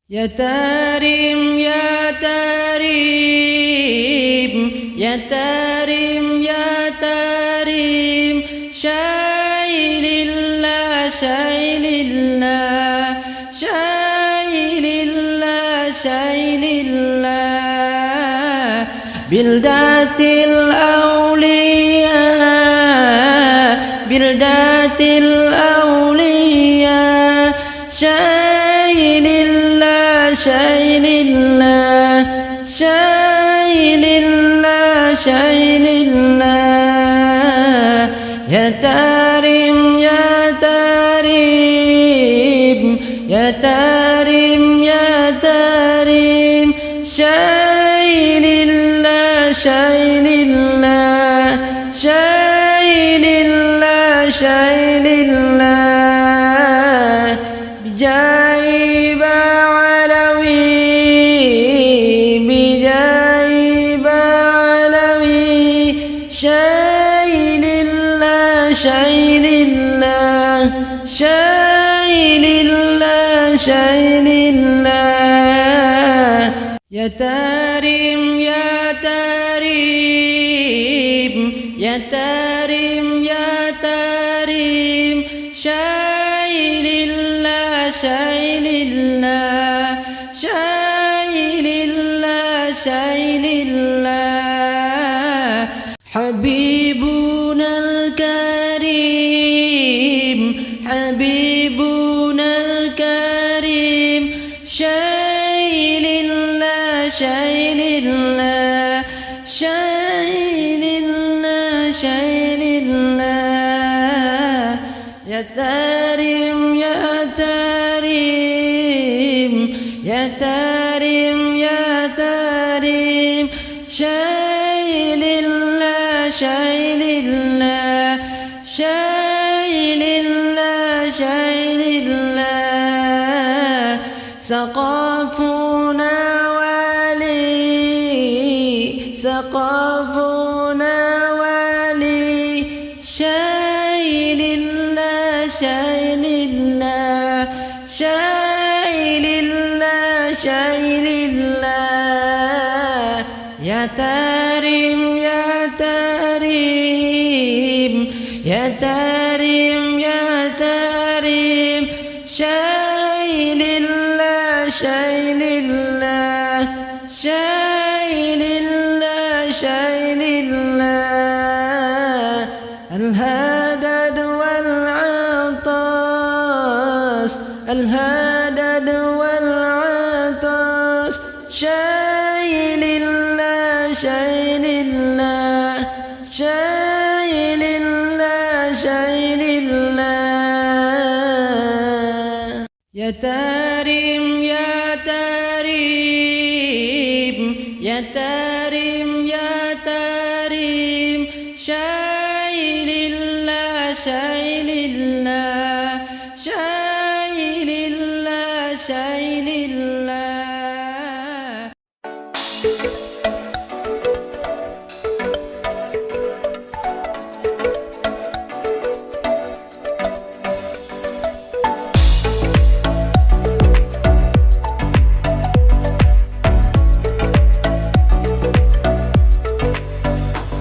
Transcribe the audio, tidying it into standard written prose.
يا تاريم يا تاريم يا تاريم يا تاريم شايل الله شايل الله شايل الله شايل الله بلدات الأولياء بلدات الأولياء شايل الله شايل الله شايل الله شايل الله يا تاريم يا تاريم يا تاريم يا تاريم شايل الله شايل الله شايل الله شايل الله بجاي بعلوي بجاي بعلوي شايل الله شايل الله شايل الله شايل الله يا تاريم يا تاريم يا تاريم يا تاريم شايل الله شايل الله شايل الله شايل الله حبيبنا الكريم حبيبنا الكريم شايل الله شايل الله شايل الله شايل الله يا تاريم يا تاريم يا تاريم يا تاريم شايل الله شايل الله شايل الله شايل الله سقافنا ولي سقافنا ولي شايل الله شايل الله شايل الله شايل الله يا تاريم يا تاريم يا تاريم يا تاريم شايل الله شايل الله شايل الله شايل الله الهدد والعطاس الهدد والعطاس شايل الله شايل الله شايل الله شايل الله يا تاريم يا تاريم يا تاريم يا تاريم شايل الله شايل الله